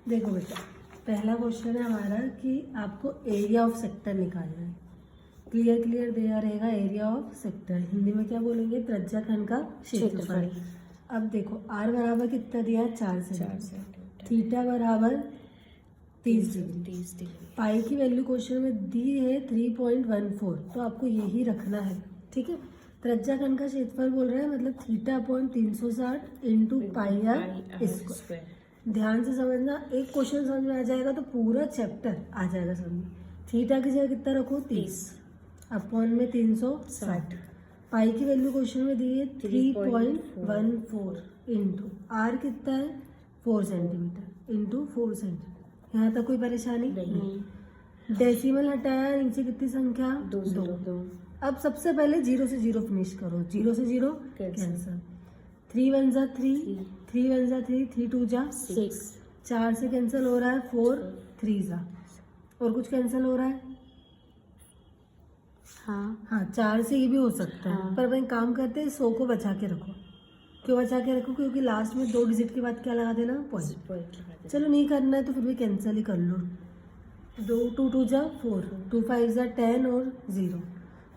देखो बेटा, पहला क्वेश्चन है हमारा कि आपको एरिया ऑफ सेक्टर निकालना है। क्लियर दिया रहेगा एरिया ऑफ सेक्टर, हिंदी में क्या बोलेंगे, त्रिज्या खंड का क्षेत्रफल। अब देखो आर बराबर कितना दिया है, 4 सेंटीमीटर। थीटा बराबर 30 डिग्री। पाई की वैल्यू क्वेश्चन में दी है 3.14, तो आपको यही रखना है। ठीक है, त्रिज्या खंड का क्षेत्रफल बोल रहा है, मतलब theta upon 360 into pi r square. ध्यान से समझना, एक क्वेश्चन समझ में आ जाएगा तो पूरा चैप्टर आ जाएगा समझ। थीटा की जगह कितना रखो, 30 अपॉन में 360। पाई की वैल्यू क्वेश्चन में दी है 3.14 इंटू आर कितना है 4 सेंटीमीटर इंटू 4 सेंटीमीटर। यहाँ तक कोई परेशानी नहीं। डेसिमल हटाया, नीचे कितनी संख्या, 2। अब सबसे पहले 0 से 0 फिनिश करो, 0 से 0 कैंसिल। 3 1 जा 3, 3 1 जा 3, 3 2 जा 6, 4 से कैंसिल हो रहा है 4 3 जा, और कुछ कैंसिल हो रहा है। हाँ 4 से ये भी हो सकता है, पर अपन काम करते हैं 100 को बचा के रखो। क्यों बचा के रखो, क्योंकि लास्ट में 2 डिजिट के बाद क्या लगा देना, पॉइंट। चलो नहीं करना है तो फिर भी कैंसिल ही कर लो। 2 2 जा 4, 2 5 जा 10 और 0,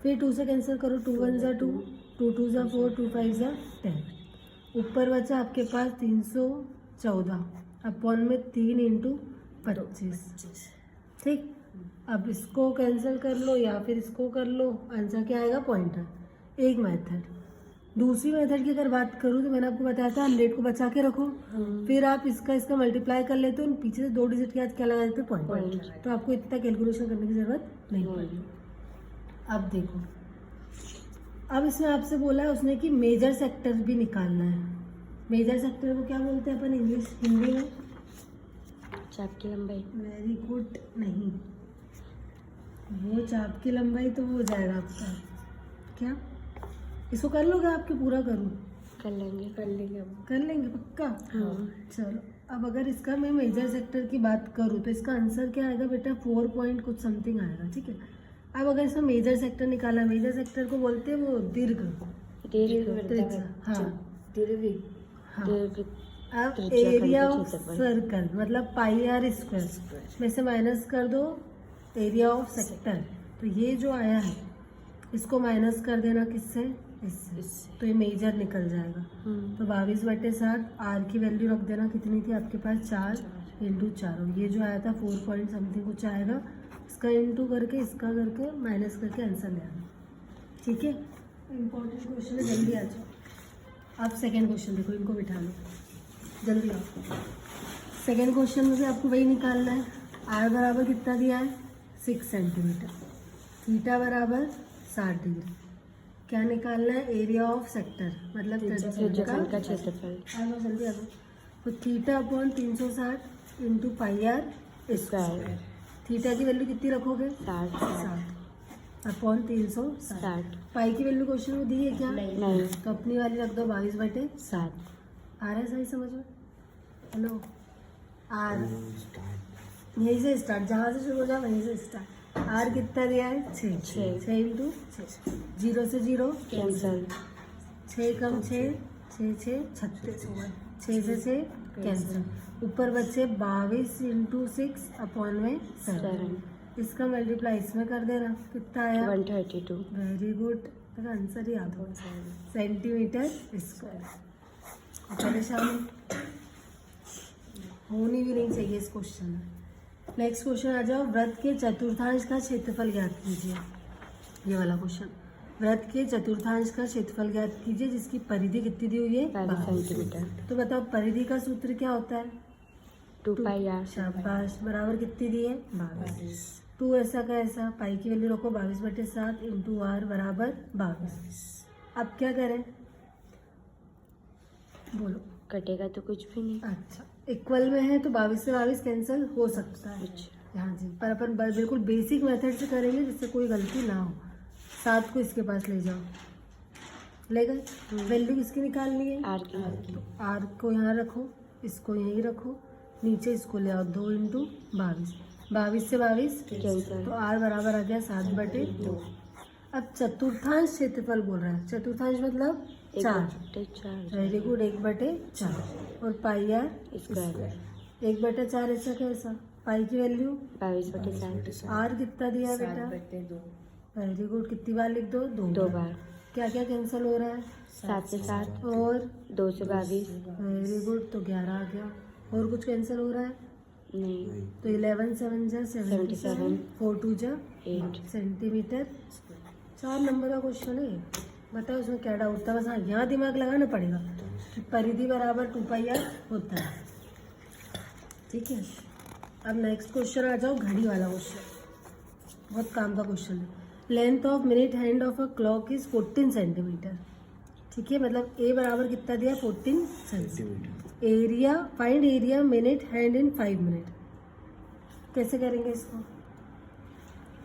फिर 2 से कैंसिल करो, 2 1 जा 2, 2 2 जा 4, 2 5 जा 10। ऊपर बचा आपके पास 314 अपॉन में 3 इंटू 25। ठीक, अब इसको कैंसिल कर लो या फिर इसको कर लो, आंसर क्या आएगा, पॉइंटर। एक मेथड। दूसरी मेथड की अगर बात करूँ तो मैंने आपको बताया था 100 को बचा के रखो, फिर आप इसका मल्टीप्लाई कर लेते हो, पीछे से 2 डिजिट के बाद क्या लगा देते हो, पॉइंट। तो आपको इतना कैलकुलेशन करने की जरूरत नहीं पड़ेगी। अब देखो, अब इसमें आपसे बोला है उसने कि मेजर सेक्टर भी निकालना है। मेजर सेक्टर को क्या बोलते हैं अपन इंग्लिश, हिंदी में, चाप की लंबाई। वेरी गुड, नहीं, वो चाप की लंबाई तो वो हो जाएगा आपका क्या, इसको कर लोगे आपके, पूरा करूँ, कर लेंगे पक्का। हाँ। चलो, अब अगर इसका मैं मेजर सेक्टर की बात करूँ तो इसका आंसर क्या आएगा बेटा, 4 पॉइंट कुछ समथिंग आएगा। ठीक है, अब अगर इसमें मेजर सेक्टर निकाला, मेजर सेक्टर को बोलते हैं वो दीर्घ त्रिज्या। हाँ, अब एरिया ऑफ सर्कल मतलब पाई आर स्क्वायर में से माइनस कर दो एरिया ऑफ सेक्टर, तो ये जो आया है इसको माइनस कर देना किससे, इससे, तो ये मेजर निकल जाएगा। तो 22/7 आर की वैल्यू रख देना, कितनी थी आपके पास, 4 इंटू 4, ये जो आया था 4 पॉइंट समथिंग कुछ आएगा, इसका इंटू करके इसका करके माइनस करके आंसर ले आना। ठीक है, इम्पोर्टेंट क्वेश्चन है, जल्दी आ जाओ। आप सेकेंड क्वेश्चन देखो, इनको बिठा लो, जल्दी आओ। सेकेंड क्वेश्चन में भी आपको वही निकालना है। आर बराबर कितना दिया है, 6 सेंटीमीटर। थीटा बराबर 60 डिग्री। क्या निकालना है, एरिया ऑफ सेक्टर मतलब त्रिज्या का क्षेत्रफल। आ लो जल्दी आ लो। तो theta upon 360 into pi r square. थीटा की वैल्यू कितनी रखोगे, 60 अपॉन 360। पाई की वैल्यू क्वेश्चन में दी है क्या, नहीं, तो अपनी वाली रख दो 22/7। आ रहा है सही समझ में, हेलो, आर यहीं से स्टार्ट, जहाँ से शुरू हो जाए वहीं से स्टार्ट। आर कितना दिया है, 6 इंटू 6, 0 से 0 कैंसिल, 6 कम 6 6 6 36, 6 से 6 कैंसिल। ऊपर बचे 22 इंटू 6 अपॉन में 7। इसका मल्टीप्लाई इसमें कर देना, कितना आया, 132। वेरी गुड, तेरा आंसर ही याद हो, सेंटीमीटर स्क्वायर। परेशानी होनी भी नहीं चाहिए इस क्वेश्चन में। नेक्स्ट क्वेश्चन आ जाओ, व्रत के चतुर्थांश का क्षेत्रफल ज्ञात कीजिए। ये वाला क्वेश्चन, व्रत के चतुर्थांश का क्षेत्रफल ज्ञात कीजिए जिसकी परिधि कितनी दी हुई है, 12 सेंटीमीटर। तो बताओ परिधि का सूत्र क्या होता है, 2 पाई आर। शाबाश, बराबर कितनी दी है, 22। 2 ऐसा का ऐसा, पाई की वैल्यू रखो 22/7 इंटू आर बराबर 22। अब क्या करें, बोलो, कटेगा तो कुछ भी नहीं। अच्छा, इक्वल में है तो 22 से 22 कैंसिल हो सकता है। हाँ जी, पर अपन बिल्कुल बेसिक मेथड से करेंगे जिससे कोई गलती ना हो। 7 को इसके पास ले जाओ, ले गए। वैल्यू किसकी निकालनी है, आर की। तो आर को यहाँ रखो, इसको यहीं रखो, नीचे इसको ले आओ, 2 इंटू 22, 22 से 22 कैंसिल, तो आर बराबर आ गया 7/2। अब चतुर्थांश क्षेत्रफल बोल रहा है, चतुर्थांश मतलब 4, वेरी गुड, 1/4 और पाई आर स्क्वायर। 1/4 ऐसा कैसा, पाई की वैल्यू 22/7 आर कितना दिया है बेटा, वेरी गुड, कितनी बार लिख दो, 2 बार। क्या क्या कैंसिल हो रहा है, 7 से 7, और 2 से 22, वेरी गुड, तो 11 आ गया। और कुछ कैंसिल हो रहा है, नहीं, तो 11 7 जा 77, 4 2 जा 8। सेंटीमीटर। 4 नंबर का क्वेश्चन है ये। बताओ उसमें क्या डाउट था, बस हाँ यहाँ दिमाग लगाना पड़ेगा कि परिधि बराबर 2πr होता है। ठीक है, अब नेक्स्ट क्वेश्चन आ जाओ, घड़ी वाला क्वेश्चन, बहुत काम का क्वेश्चन है। Length of minute hand of a clock is 14 centimetre. ठीक है, मतलब ए बराबर कितना दिया, 14 centimetre. Area, find area minute hand in 5 minute. कैसे करेंगे इसको,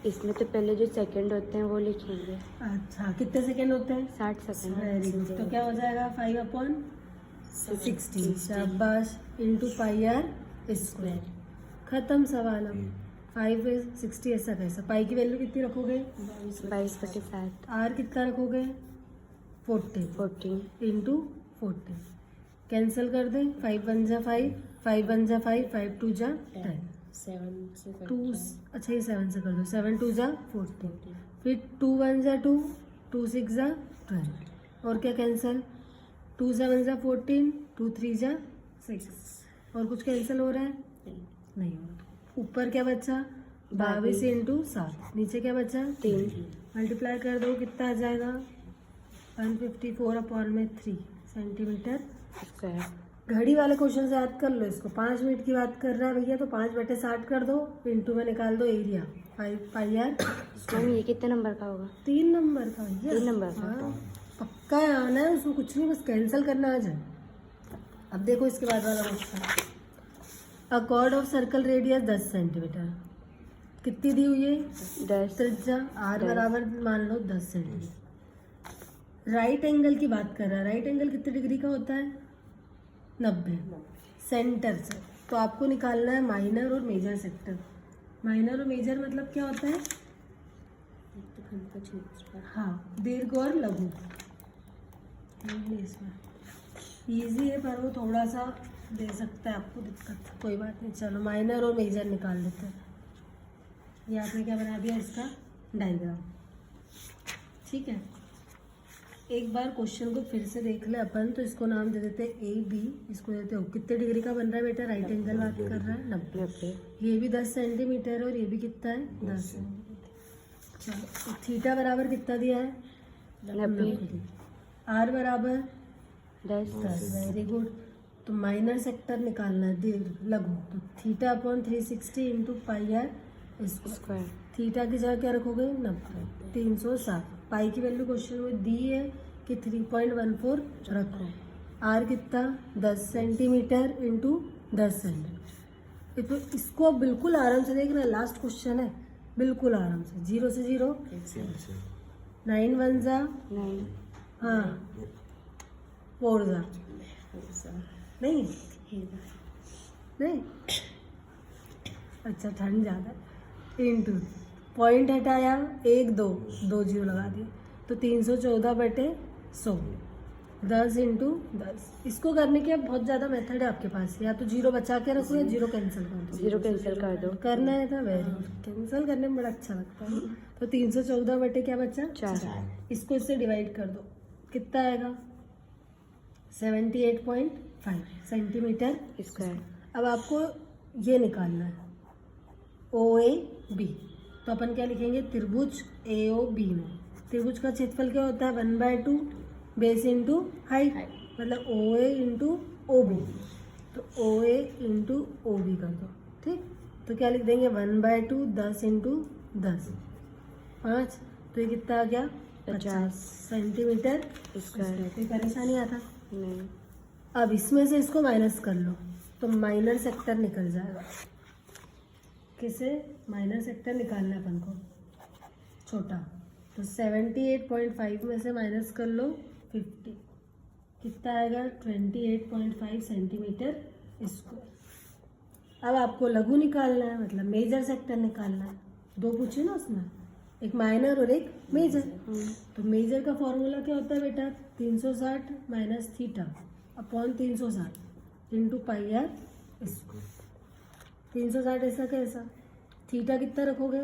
इसमें तो पहले जो सेकंड होते हैं वो लिखेंगे। अच्छा कितने सेकेंड होते हैं, 60 सेकंड। वेरी गुड, तो क्या हो जाएगा 5/60, शाबाश, इंटू πr स्क्वायर। खत्म सवाल। अब 5/60 ऐसा कैसा, पाई की वैल्यू कितनी रखोगे, 22/7, आर कितना रखोगे, 14 14, इंटू 14, कैंसिल कर दें, 5 1 जा 5, 5 1 जा 5, 5 2 जा 10, 2, अच्छा ये 7 से कर दो, 7 2 जा 14, फिर 2 1 जा 2, 2 6 जा 12, और क्या कैंसिल, 2 7 जा 14, 2 3 जा 6, और कुछ कैंसिल हो रहा है, नहीं हो रहा। ऊपर क्या बचा, 22 इंटू 7, नीचे क्या बचा, 3, मल्टीप्लाई कर दो, कितना आ जाएगा, 154/3 सेंटीमीटर स्क्वायर। घड़ी वाले क्वेश्चन से याद कर लो इसको। 5 मिनट की बात कर रहा है भैया, तो 5/60 कर दो, इंटू में निकाल दो एरिया, 5πr। मैम ये कितने नंबर का होगा? 3 नंबर का भैया, 3 नंबर का। हाँ, पक्का आना है उसमें, कुछ नहीं, बस कैंसिल करना आ जाए। अब देखो इसके बाद वाला question, a cord of circle radius 10 centimetre, कितनी दी हुई है, 10, त्रिज्या आर बराबर मान लो 10 सेंटीमीटर। राइट एंगल की बात कर रहा है, राइट एंगल कितने डिग्री का होता है, 90 सेंटर से। तो आपको निकालना है माइनर और मेजर सेक्टर। माइनर और मेजर मतलब क्या होता है, हाँ, दीर्घ और लघु। इसमें इजी है पर वो थोड़ा सा दे सकता है आपको दिक्कत, कोई बात नहीं। चलो माइनर और मेजर निकाल देते हैं। ये आपने क्या बना दिया, इसका डायग्राम। ठीक है, एक बार क्वेश्चन को फिर से देख ले अपन, तो इसको नाम दे देते हैं ए बी, इसको देते हो कितने डिग्री का बन रहा है बेटा, राइट एंगल बात कर रहा है 90, ये भी 10 सेंटीमीटर और ये भी कितना है 10 सेंटीमीटर। चलो थीटा बराबर कितना दिया है, 90, आर बराबर 10, 10, वेरी गुड। तो माइनर सेक्टर निकालना है, दीर्घ लघु, तो theta upon 360 into πr square. Square. थीटा की जगह क्या रखोगे, 90, 307। पाई की वैल्यू क्वेश्चन में दी है कि 3.14 रखो। आर कितना, 10 सेंटीमीटर इंटू 10 सेंटीमीटर। तो इसको अब बिल्कुल आराम से देखना, लास्ट क्वेश्चन है, बिल्कुल आराम से, 0 से 0, 9 1 जा, 9, हाँ 4 जा, नहीं नहीं, अच्छा ठंड ज़्यादा, इंटू पॉइंट हटाया, 1 2 2 जीरो लगा दिए, तो 314/100, 10 इंटू 10। इसको करने के अब बहुत ज़्यादा मेथड है आपके पास, या तो जीरो बचा के रखो या जीरो कैंसिल कर दो। 0 कैंसिल कर दो। करना है था, वेरी गुड, कैंसिल करने में बड़ा अच्छा लगता है। तो 314 क्या बचा, 4, इसको इससे डिवाइड कर दो, कितना आएगा, 78.5 सेंटीमीटर स्क्वायर। अब आपको ये निकालना है OAB, तो अपन क्या लिखेंगे, त्रिभुज AOB में त्रिभुज का क्षेत्रफल क्या होता है, 1/2 बेस इंटू हाइट, मतलब OA इंटू OB, तो OA इंटू OB कर दो। ठीक, तो क्या लिख देंगे, 1/2 10 इंटू 10, 5, तो ये कितना आ गया, 50 सेंटीमीटर स्क्वायर। कोई परेशानी आता, नहीं, अब इसमें से इसको माइनस कर लो, तो माइनर सेक्टर निकल जाएगा। किसे, माइनर सेक्टर निकालना है अपन को, छोटा, तो 78.5 में से माइनस कर लो 50, कितना आएगा, 28.5 सेंटीमीटर स्क्वायर। अब आपको लघु निकालना है, मतलब मेजर सेक्टर निकालना है। 2 पूछे ना उसमें, एक माइनर और एक मेजर। तो मेजर का फॉर्मूला क्या होता है बेटा, 360 minus theta upon 360 into πr square. 360 ऐसा कैसा? थीटा कितना रखोगे?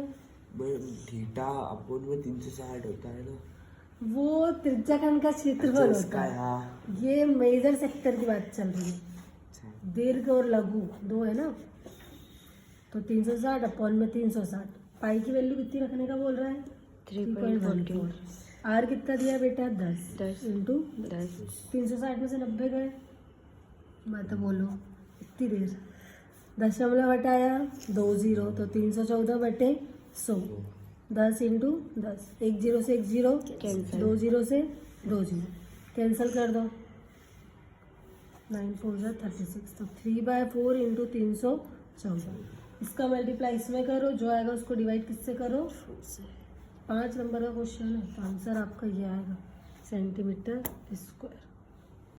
मैम थीटा अपोन में 360 होता है ना। वो त्रिज्याखंड का क्षेत्रफल अच्छा, होता उसका है। हाँ। ये मेजर सेक्टर की बात चल रही है। अच्छा, दीर्घ और लघु दो है ना, तो 360 अपॉन में 360। पाई की वैल्यू कितनी रखने का बोल रहा है? 3.14 आर कितना दिया बेटा? 10 10 इंटू 10 360 में से 90 गए। मैं तो बोलो इतनी देर। दशमलव हटाया 2 जीरो, तो 314 बटे 100। 10 इंटू 10, 1 जीरो से 1 जीरो, कैंसिल 2 जीरो से 2 जीरो, कैंसिल कर दो। 9 4 जा 36, तो 3/4 इंटू 314। इसका मल्टीप्लाई इसमें करो, जो आएगा उसको डिवाइड किससे करो? 5 नंबर का क्वेश्चन है, तो आंसर आपका ये आएगा सेंटीमीटर स्क्वायर।